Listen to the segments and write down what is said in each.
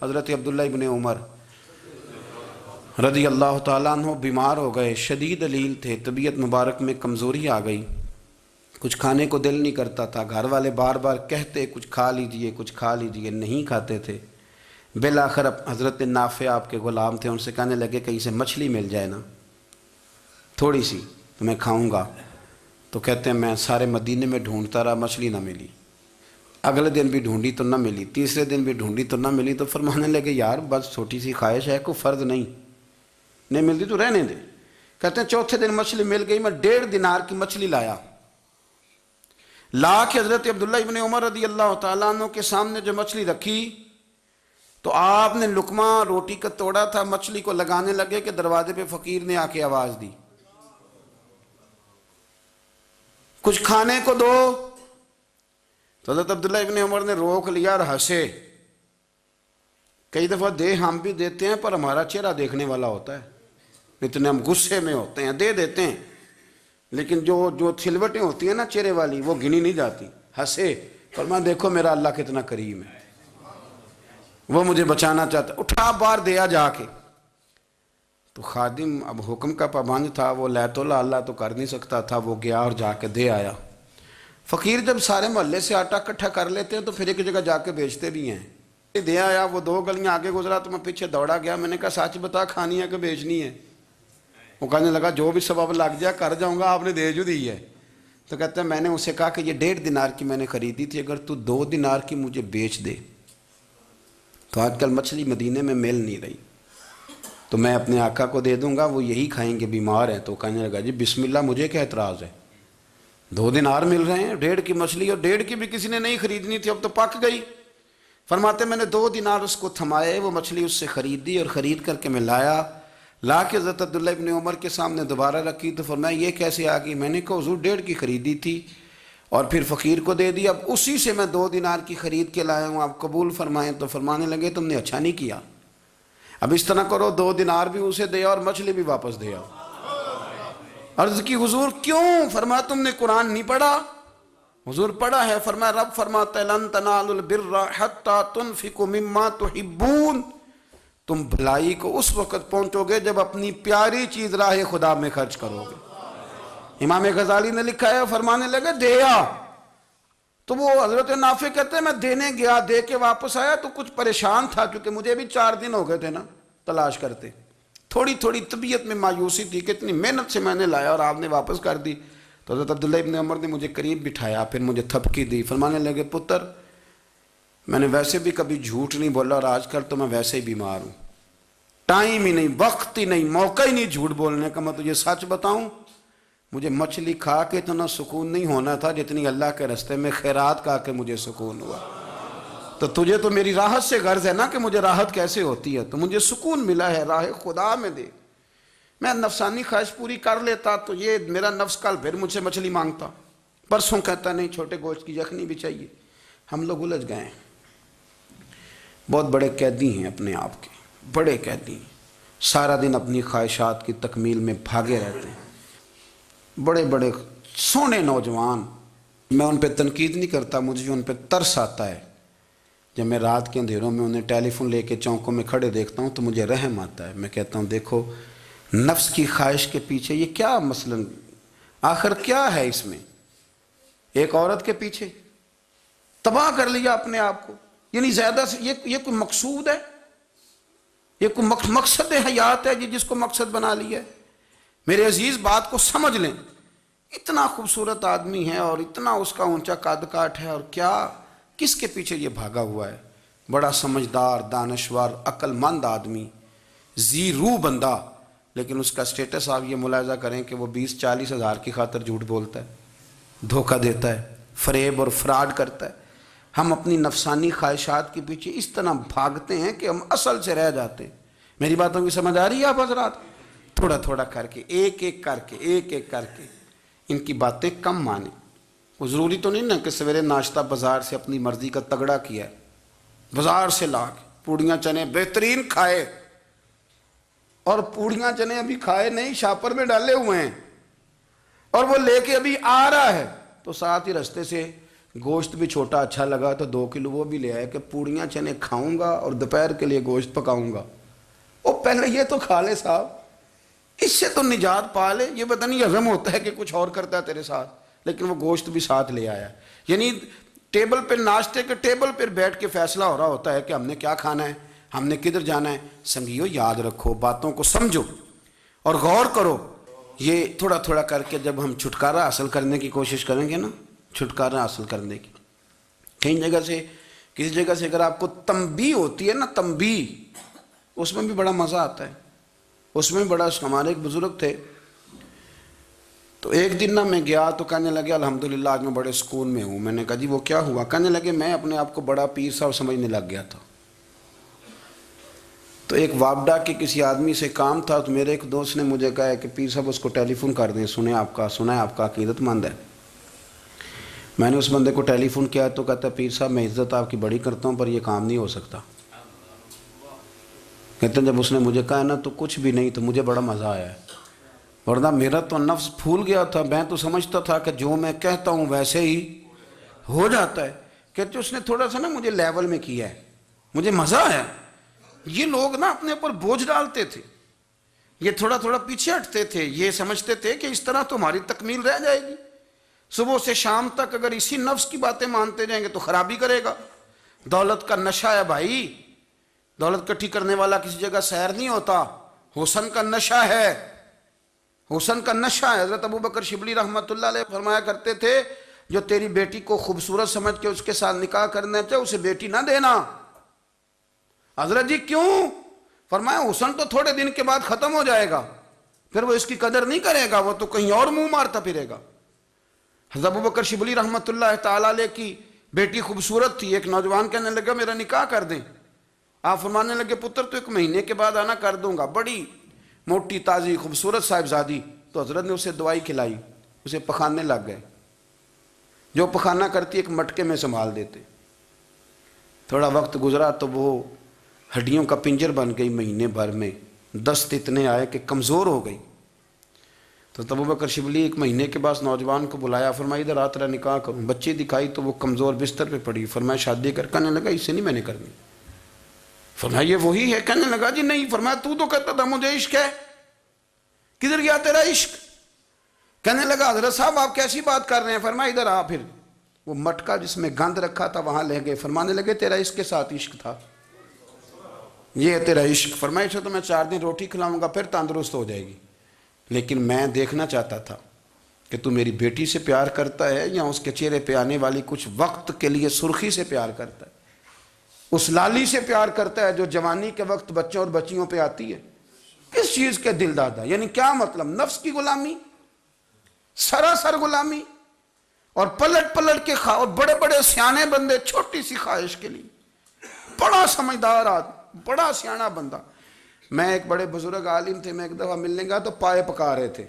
حضرت عبداللہ ابن عمر رضی اللہ تعالیٰ عنہ بیمار ہو گئے، شدید علیل تھے، طبیعت مبارک میں کمزوری آ گئی، کچھ کھانے کو دل نہیں کرتا تھا، گھر والے بار بار کہتے کچھ کھا لیجئے کچھ کھا لیجئے، نہیں کھاتے تھے۔ بالآخر حضرت نافع آپ کے غلام تھے، ان سے کہنے لگے کہیں سے مچھلی مل جائے نا تھوڑی سی تو میں کھاؤں گا۔ تو کہتے ہیں میں سارے مدینے میں ڈھونڈتا رہا، مچھلی نہ ملی، اگلے دن بھی ڈھونڈی تو نہ ملی، تیسرے دن بھی ڈھونڈی تو نہ ملی، تو فرمانے لگے یار بس چھوٹی سی خواہش ہے، کوئی فرض نہیں ملتی تو رہنے دے۔ کہتے ہیں چوتھے دن مچھلی مل گئی، میں 1.5 دینار کی مچھلی لا کے حضرت عبداللہ ابن عمر رضی اللہ تعالیٰ عنہ کے سامنے جو مچھلی رکھی تو آپ نے لقمہ روٹی کا توڑا تھا، مچھلی کو لگانے لگے کہ دروازے پہ فقیر نے آ کے آواز دی کچھ کھانے کو دو۔ تو حضرت عبداللہ ابن عمر نے روک لیا اور ہنسے۔ کئی دفعہ دے ہم بھی دیتے ہیں پر ہمارا چہرہ دیکھنے والا ہوتا ہے، اتنے ہم غصے میں ہوتے ہیں، دے دیتے ہیں، لیکن جو چھلوٹیں ہوتی ہیں نا چہرے والی وہ گنی نہیں جاتی۔ ہنسے، فرمایا دیکھو میرا اللہ کتنا کریم ہے، وہ مجھے بچانا چاہتا ہے، اٹھا بار دیا جا کے۔ تو خادم اب حکم کا پابند تھا، وہ لیت اللہ تو کر نہیں سکتا تھا، وہ گیا اور جا کے دے آیا۔ فقیر جب سارے محلے سے آٹا اکٹھا کر لیتے ہیں تو پھر ایک جگہ جا کے بیچتے بھی ہیں۔ دے آیا، وہ 2 گلیاں آگے گزرا تو میں پیچھے دوڑا گیا، میں نے کہا سچ بتا کھانی ہے کہ بیچنی ہے؟ وہ کہنے لگا جو بھی سبب لگ جائے کر جاؤں گا، آپ نے دے جو دی ہے۔ تو کہتا ہے میں نے اسے کہا کہ یہ 1.5 دینار کی میں نے خریدی تھی، اگر تو 2 دینار کی مجھے بیچ دے تو آج کل مچھلی مدینے میں مل نہیں رہی، تو میں اپنے آقا کو دے دوں گا، وہ یہی کھائیں گے، بیمار ہیں۔ تو کہنے لگا جی بسم اللہ، مجھے کیا اعتراض ہے، 2 دینار مل رہے ہیں، 1.5 کی مچھلی، اور 1.5 کی بھی کسی نے نہیں خریدنی تھی، اب تو پک گئی۔ فرماتے میں نے 2 دینار اس کو تھمائے، وہ مچھلی اس سے خریدی اور خرید کر کے میں لا کے حضرت عبداللہ ابن عمر کے سامنے دوبارہ رکھی۔ تو فرمایا یہ کیسے آ گئی؟ میں نے کہا حضور 1.5 کی خریدی تھی اور پھر فقیر کو دے دی، اب اسی سے میں 2 دینار کی خرید کے لایا ہوں، آپ قبول فرمائیں۔ تو فرمانے لگے تم نے اچھا نہیں کیا، اب اس طرح کرو 2 دینار بھی اسے دیا اور مچھلی بھی واپس دیا۔ عرض کی حضور کیوں؟ فرمایا تم نے قرآن نہیں پڑھا؟ حضور پڑھا ہے۔ فرمایا رب فرماتا ہے لن تنالوا البر حتی تنفقوا مما تحبون، تم بھلائی کو اس وقت پہنچو گے جب اپنی پیاری چیز راہ خدا میں خرچ کرو گے۔ امام غزالی نے لکھا ہے، فرمانے لگے دیا، تو وہ حضرت نافع کہتے ہیں میں دینے گیا، دے کے واپس آیا تو کچھ پریشان تھا کیونکہ مجھے بھی 4 دن ہو گئے تھے نا تلاش کرتے، تھوڑی طبیعت میں مایوسی تھی کہ اتنی محنت سے میں نے لایا اور آپ نے واپس کر دی۔ تو حضرت عبداللہ ابن عمر نے مجھے قریب بٹھایا، پھر مجھے تھپکی دی، فرمانے لگے پتر میں نے ویسے بھی کبھی جھوٹ نہیں بولا اور آج کل تو میں ویسے ہی بیمار ہوں، ٹائم ہی نہیں، وقت ہی نہیں، موقع ہی نہیں جھوٹ بولنے کا، میں تجھے سچ بتاؤں مجھے مچھلی کھا کے اتنا سکون نہیں ہونا تھا جتنی اللہ کے راستے میں خیرات کھا کے مجھے سکون ہوا۔ تو تجھے تو میری راحت سے غرض ہے نا کہ مجھے راحت کیسے ہوتی ہے، تو مجھے سکون ملا ہے راہ خدا میں دے، میں نفسانی خواہش پوری کر لیتا تو یہ میرا نفس کل پھر مجھ سے مچھلی مانگتا، پرسوں کہتا نہیں چھوٹے گوشت کی یخنی بھی چاہیے۔ ہم لوگ الجھ گئے ہیں، بہت بڑے قیدی ہیں اپنے آپ کے، بڑے قیدی ہیں، سارا دن اپنی خواہشات کی تکمیل میں بھاگے رہتے ہیں، بڑے بڑے سونے نوجوان۔ میں ان پہ تنقید نہیں کرتا، مجھے ان پہ ترس آتا ہے، جب میں رات کے اندھیروں میں انہیں ٹیلی فون لے کے چوکوں میں کھڑے دیکھتا ہوں تو مجھے رحم آتا ہے، میں کہتا ہوں دیکھو نفس کی خواہش کے پیچھے یہ کیا مثلاً آخر کیا ہے اس میں، ایک عورت کے پیچھے تباہ کر لیا اپنے آپ کو، یعنی زیادہ سے یہ کوئی مقصود ہے، یہ کوئی مقصد حیات ہے جس کو مقصد بنا لیا ہے؟ میرے عزیز بات کو سمجھ لیں، اتنا خوبصورت آدمی ہے اور اتنا اس کا اونچا قد کاٹ ہے، اور کیا کس کے پیچھے یہ بھاگا ہوا ہے؟ بڑا سمجھدار، دانشور، عقل مند آدمی، ذی روح بندہ، لیکن اس کا سٹیٹس آپ یہ ملاحظہ کریں کہ وہ 20-40 ہزار کی خاطر جھوٹ بولتا ہے، دھوکہ دیتا ہے، فریب اور فراڈ کرتا ہے۔ ہم اپنی نفسانی خواہشات کے پیچھے اس طرح بھاگتے ہیں کہ ہم اصل سے رہ جاتے ہیں۔ میری باتوں کی سمجھ آ رہی ہے آپ حضرات؟ تھوڑا تھوڑا کر کے ایک ایک کر کے ان کی باتیں کم مانیں۔ وہ ضروری تو نہیں نا کہ سویرے ناشتہ بازار سے اپنی مرضی کا تگڑا کیا ہے، بازار سے لا کے پوڑیاں چنے بہترین کھائے، اور پوڑیاں چنے ابھی کھائے نہیں، شاپر میں ڈالے ہوئے ہیں، اور وہ لے کے ابھی آ رہا ہے تو ساتھ ہی رستے سے گوشت بھی چھوٹا اچھا لگا تو 2 کلو وہ بھی لے آئے کہ پوڑیاں چنے کھاؤں گا اور دوپہر کے لیے گوشت پکاؤں گا۔ وہ پہلے یہ تو کھا لے صاحب، اس سے تو نجات پا لے۔ یہ پتہ نہیں ہضم ہوتا ہے کہ کچھ اور کرتا ہے تیرے ساتھ، لیکن وہ گوشت بھی ساتھ لے آیا۔ یعنی ٹیبل پہ، ناشتے کے ٹیبل پر بیٹھ کے فیصلہ ہو رہا ہوتا ہے کہ ہم نے کیا کھانا ہے، ہم نے کدھر جانا ہے۔ سنگیو یاد رکھو، باتوں کو سمجھو اور غور کرو۔ یہ تھوڑا تھوڑا کر کے جب ہم چھٹکارا حاصل کرنے کی کوشش کریں گے نا، چھٹکارا حاصل کرنے کی، کہیں جگہ سے، کسی جگہ سے اگر آپ کو تنبیہ ہوتی ہے نا، تنبیہ، اس میں بھی بڑا مزہ آتا ہے۔ اس میں بڑا، ہمارے ایک بزرگ تھے، تو ایک دن نا میں گیا تو کہنے لگے الحمدللہ آج میں بڑے سکون میں ہوں۔ میں نے کہا جی وہ کیا ہوا؟ کہنے لگے میں اپنے آپ کو بڑا پیر صاحب سمجھنے لگ گیا تھا، تو ایک وابڈا کے کسی آدمی سے کام تھا، تو میرے ایک دوست نے مجھے کہا کہ پیر صاحب اس کو ٹیلی فون کر دیں، سنا ہے آپ کا عقیدت مند ہے۔ میں نے اس بندے کو ٹیلی فون کیا تو کہتا ہے پیر صاحب میں عزت آپ کی بڑی کرتا ہوں پر یہ کام نہیں ہو سکتا۔ کہتے ہیں جب اس نے مجھے کہا نا تو کچھ بھی نہیں، تو مجھے بڑا مزہ آیا ہے، ورنہ میرا تو نفس پھول گیا تھا۔ میں تو سمجھتا تھا کہ جو میں کہتا ہوں ویسے ہی ہو جاتا ہے۔ کہتے اس نے تھوڑا سا نا مجھے لیول میں کیا ہے، مجھے مزہ آیا۔ یہ لوگ نا اپنے اوپر بوجھ ڈالتے تھے، یہ تھوڑا تھوڑا پیچھے ہٹتے تھے، یہ سمجھتے تھے کہ اس طرح تو ہماری تکمیل رہ جائے گی۔ صبح سے شام تک اگر اسی نفس کی باتیں مانتے جائیں گے تو خرابی کرے گا۔ دولت کا نشہ ہے بھائی، دولت کٹھی کرنے والا کسی جگہ سیر نہیں ہوتا، حسن کا نشہ ہے، حسن کا نشہ ہے۔ حضرت ابو بکر شبلی رحمۃ اللہ علیہ فرمایا کرتے تھے جو تیری بیٹی کو خوبصورت سمجھ کے اس کے ساتھ نکاح کرنا چاہے اسے بیٹی نہ دینا۔ حضرت جی کیوں؟ فرمایا حسن تو تھوڑے دن کے بعد ختم ہو جائے گا، پھر وہ اس کی قدر نہیں کرے گا، وہ تو کہیں اور منہ مارتا پھرے گا۔ حضرت ابو بکر شبلی رحمۃ اللہ تعالیٰ علیہ کی بیٹی خوبصورت تھی، ایک نوجوان کہنے لگا میرا نکاح کر دیں۔ آپ فرمانے لگے پتر تو 1 مہینے کے بعد آنا، کر دوں گا۔ بڑی موٹی تازی خوبصورت صاحبزادی، تو حضرت نے اسے دوائی کھلائی، اسے پخانے لگ گئے۔ جو پخانہ کرتی ایک مٹکے میں سنبھال دیتے۔ تھوڑا وقت گزرا تو وہ ہڈیوں کا پنجر بن گئی، مہینے بھر میں دست اتنے آئے کہ کمزور ہو گئی۔ تو ابو بکر شبلی 1 مہینے کے بعد نوجوان کو بلایا، فرمایا ادھر آ تیرا نکاح کروں۔ بچی دکھائی تو وہ کمزور بستر پہ پڑی، فرمایا شادی کر۔ کہنے لگا اس سے نہیں میں نے کرنی۔ فرمایا یہ وہی ہے؟ کہنے لگا جی نہیں۔ فرمایا تو کہتا تھا مجھے عشق ہے، کدھر گیا تیرا عشق؟ کہنے لگا حضرت صاحب آپ کیسی بات کر رہے ہیں؟ فرمایا ادھر آ۔ پھر وہ مٹکا جس میں گند رکھا تھا وہاں لے گئے، فرمانے لگے تیرا اس کے ساتھ عشق تھا، یہ ہے تیرا عشق۔ فرمایا اسے تو میں 4 دن روٹی کھلاؤں گا پھر تندرست ہو جائے گی، لیکن میں دیکھنا چاہتا تھا کہ تو میری بیٹی سے پیار کرتا ہے یا اس کے چہرے پہ آنے والی کچھ وقت کے لیے سرخی سے پیار کرتا ہے، اس لالی سے پیار کرتا ہے جو جوانی کے وقت بچوں اور بچیوں پہ آتی ہے۔ کس چیز کے دل دادا؟ یعنی کیا مطلب؟ نفس کی غلامی، سراسر غلامی، اور پلٹ پلٹ کے اور بڑے بڑے سیانے بندے چھوٹی سی خواہش کے لیے، بڑا سمجھدار آدمی، بڑا سیانا بندہ۔ میں ایک بڑے بزرگ عالم تھے، میں ایک دفعہ ملنے گیا تو پائے پکا رہے تھے،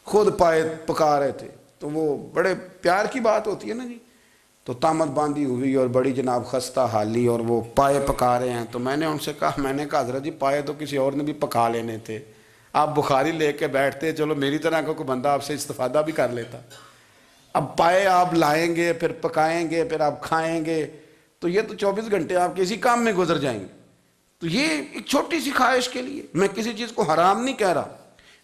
خود پائے پکا رہے تھے، تو وہ بڑے پیار کی بات ہوتی ہے نا جی، تو تامت باندھی ہوئی اور بڑی جناب خستہ حالی، اور وہ پائے پکا رہے ہیں۔ تو میں نے ان سے کہا، میں نے کہا حضرت جی پائے تو کسی اور نے بھی پکا لینے تھے، آپ بخاری لے کے بیٹھتے، چلو میری طرح کا کوئی بندہ آپ سے استفادہ بھی کر لیتا۔ اب پائے آپ لائیں گے، پھر پکائیں گے، پھر آپ کھائیں گے، تو یہ تو 24 گھنٹے آپ کسی کام میں گزر جائیں گے۔ تو یہ ایک چھوٹی سی خواہش کے لیے، میں کسی چیز کو حرام نہیں کہہ رہا،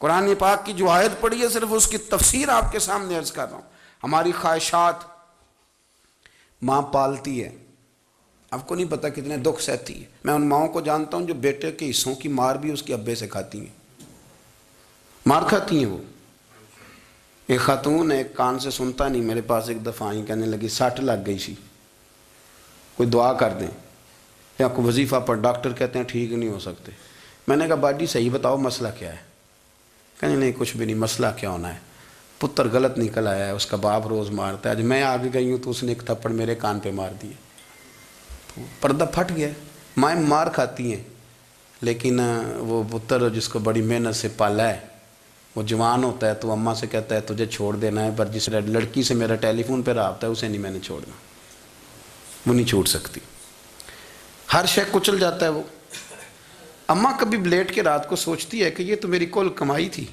قرآن پاک کی جو آیت پڑھی ہے صرف اس کی تفسیر آپ کے سامنے عرض کر رہا ہوں۔ ہماری خواہشات ماں پالتی ہے، آپ کو نہیں پتہ کتنے دکھ سہتی ہے۔ میں ان ماؤں کو جانتا ہوں جو بیٹے کے حصوں کی مار بھی اس کے ابے سے کھاتی ہیں، مار کھاتی ہیں وہ۔ ایک خاتون ہے، ایک کان سے سنتا نہیں، میرے پاس ایک دفعہ آئی، کہنے لگی 60 لگ گئی سی، کوئی دعا کر دیں یا کوئی وظیفہ پر، ڈاکٹر کہتے ہیں ٹھیک نہیں ہو سکتے۔ میں نے کہا باجی صحیح بتاؤ مسئلہ کیا ہے؟ کہنے نہیں کچھ بھی نہیں، مسئلہ کیا ہونا ہے، پتر غلط نکل آیا ہے، اس کا باپ روز مارتا ہے، آج میں آگے گئی ہوں تو اس نے ایک تھپڑ میرے کان پہ مار دیے، تو پردہ پھٹ گیا۔ مائیں مار کھاتی ہیں، لیکن وہ پتر جس کو بڑی محنت سے پالا ہے وہ جوان ہوتا ہے تو اماں سے کہتا ہے تجھے چھوڑ دینا ہے، پر جس لڑکی سے میرا ٹیلی فون پہ رابطہ ہے اسے نہیں میں نے چھوڑنا، وہ نہیں چھوڑ سکتی، ہر شے کچل جاتا ہے وہ۔ اماں کبھی لیٹ کے رات کو سوچتی ہے کہ یہ تو میری کل کمائی تھی،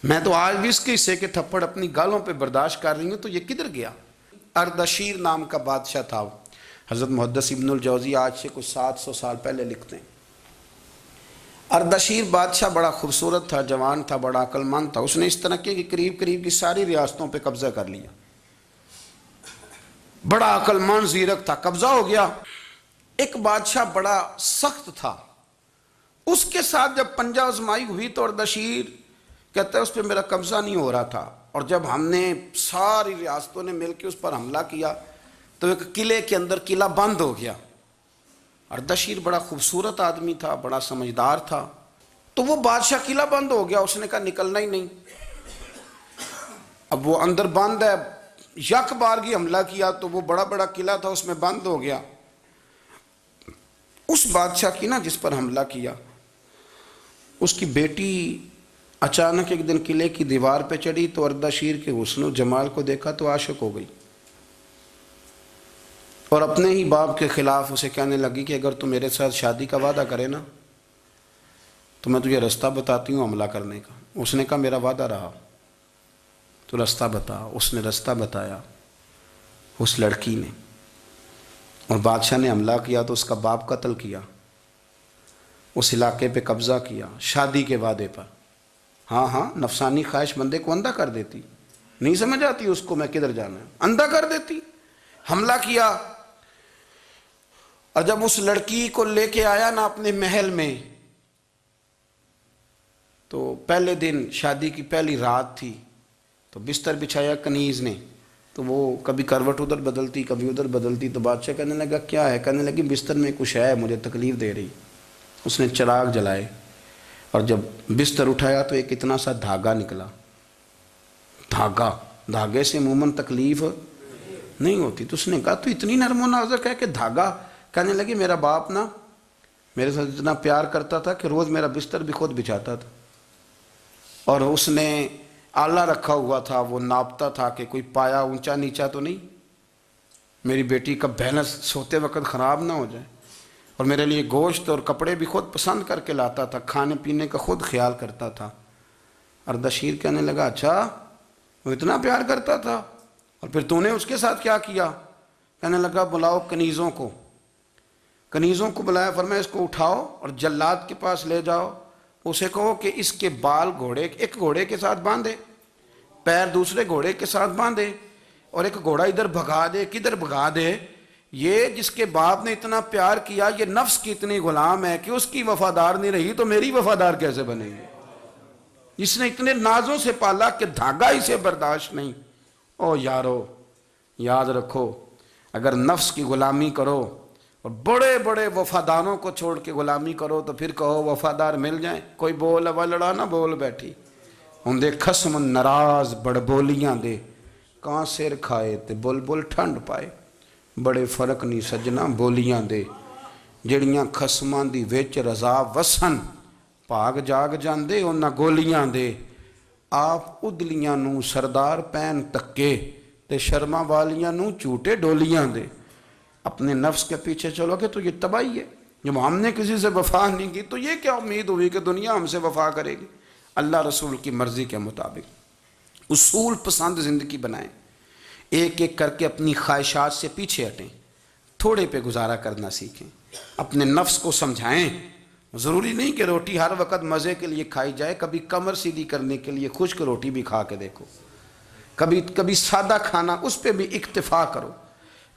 میں تو آج بھی اس کے حصے کے تھپڑ اپنی گالوں پہ برداشت کر رہی ہوں، تو یہ کدھر گیا؟ اردشیر نام کا بادشاہ تھا، حضرت محدث ابن الجوزی آج سے کچھ 700 سال پہلے لکھتے ہیں۔ اردشیر بادشاہ بڑا خوبصورت تھا، جوان تھا، بڑا عقل مند تھا۔ اس نے اس طرح کی قریب قریب کی ساری ریاستوں پہ قبضہ کر لیا۔ بڑا عقل مند زیرک تھا، قبضہ ہو گیا۔ ایک بادشاہ بڑا سخت تھا، اس کے ساتھ جب پنجہ آزمائی ہوئی تو اردشیر کہتا ہے اس پہ میرا قبضہ نہیں ہو رہا تھا، اور جب ہم نے ساری ریاستوں نے مل کے اس پر حملہ کیا تو ایک قلعے کے اندر قلعہ بند ہو گیا۔ اردشیر بڑا خوبصورت آدمی تھا، بڑا سمجھدار تھا، تو وہ بادشاہ قلعہ بند ہو گیا، اس نے کہا نکلنا ہی نہیں۔ اب وہ اندر بند ہے، یک بارگی حملہ کیا تو وہ بڑا بڑا قلعہ تھا اس میں بند ہو گیا۔ اس بادشاہ کی نا جس پر حملہ کیا، اس کی بیٹی اچانک ایک دن قلعے کی دیوار پہ چڑھی تو اردشیر کے حسن و جمال کو دیکھا تو عاشق ہو گئی، اور اپنے ہی باپ کے خلاف اسے کہنے لگی کہ اگر تو میرے ساتھ شادی کا وعدہ کرے نا تو میں تجھے رستہ بتاتی ہوں حملہ کرنے کا۔ اس نے کہا میرا وعدہ رہا، تو رستہ بتا۔ اس نے رستہ بتایا اس لڑکی نے، اور بادشاہ نے حملہ کیا تو اس کا باپ قتل کیا، اس علاقے پہ قبضہ کیا شادی کے وعدے پر۔ ہاں نفسانی خواہش بندے کو اندھا کر دیتی، نہیں سمجھ آتی اس کو میں کدھر جانا ہے، اندھا کر دیتی۔ حملہ کیا، اور جب اس لڑکی کو لے کے آیا نا اپنے محل میں، تو پہلے دن شادی کی پہلی رات تھی، تو بستر بچھایا کنیز نے، تو وہ کبھی کروٹ ادھر بدلتی کبھی ادھر بدلتی، تو بادشاہ کہنے لگا کیا ہے؟ کہنے لگی بستر میں کچھ ہے، مجھے تکلیف دے رہی۔ اس نے چراغ جلائے اور جب بستر اٹھایا تو ایک اتنا سا دھاگا نکلا۔ دھاگے سے عموماً تکلیف نہیں ہوتی، تو اس نے کہا تو اتنی نرم و نازک ہے کہ دھاگا؟ کہنے لگی میرا باپ نا میرے ساتھ اتنا پیار کرتا تھا کہ روز میرا بستر بھی خود بچھاتا تھا، اور اس نے آلہ رکھا ہوا تھا، وہ ناپتا تھا کہ کوئی پایا اونچا نیچا تو نہیں، میری بیٹی کا بیلنس سوتے وقت خراب نہ ہو جائے، اور میرے لیے گوشت اور کپڑے بھی خود پسند کر کے لاتا تھا، کھانے پینے کا خود خیال کرتا تھا۔ اردشیر کہنے لگا اچھا وہ اتنا پیار کرتا تھا، اور پھر تو نے اس کے ساتھ کیا کیا؟ کہنے لگا بلاؤ کنیزوں کو۔ کنیزوں کو بلایا، فرمایا اس کو اٹھاؤ اور جلاد کے پاس لے جاؤ، اسے کہو کہ اس کے بال ایک گھوڑے کے ساتھ باندھے، پیر دوسرے گھوڑے کے ساتھ باندھے، اور ایک گھوڑا ادھر بھگا دے، کدھر بھگا دے۔ یہ جس کے باپ نے اتنا پیار کیا، یہ نفس کی اتنی غلام ہے کہ اس کی وفادار نہیں رہی تو میری وفادار کیسے بنے گی؟ جس نے اتنے نازوں سے پالا کہ دھاگا اسے برداشت نہیں۔ او یارو یاد رکھو، اگر نفس کی غلامی کرو اور بڑے بڑے وفاداروں کو چھوڑ کے غلامی کرو تو پھر کہو وفادار مل جائیں، کوئی بول وا لڑا نہ بول بیٹھی ہوندے خصم ناراض بڑ بولیاں دے، کہاں سر کھائے تے بلبل ٹھنڈ پائے۔ بڑے فرق نہیں سجنا بولیاں دے، جڑیاں خصماں دی وچ رضا وسن، پاگ جاگ جاندے انہاں گولیاں دے۔ آپ ادلیاں نو سردار پین تکے تے شرما والیاں نو چوٹے ڈولیاں دے۔ اپنے نفس کے پیچھے چلو گے تو یہ تباہی ہے۔ جب ہم نے کسی سے وفا نہیں کی تو یہ کیا امید ہوئی کہ دنیا ہم سے وفا کرے گی؟ اللہ رسول کی مرضی کے مطابق اصول پسند زندگی بنائیں، ایک ایک کر کے اپنی خواہشات سے پیچھے ہٹیں، تھوڑے پہ گزارا کرنا سیکھیں، اپنے نفس کو سمجھائیں۔ ضروری نہیں کہ روٹی ہر وقت مزے کے لیے کھائی جائے، کبھی کمر سیدھی کرنے کے لیے خشک روٹی بھی کھا کے دیکھو، کبھی سادہ کھانا اس پہ بھی اکتفا کرو،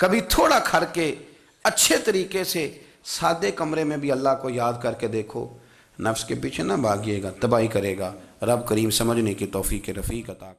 کبھی تھوڑا کھر کے اچھے طریقے سے سادے کمرے میں بھی اللہ کو یاد کر کے دیکھو۔ نفس کے پیچھے نہ بھاگیے گا، تباہی کرے گا۔ رب کریم سمجھنے کی توفیق رفیق عطا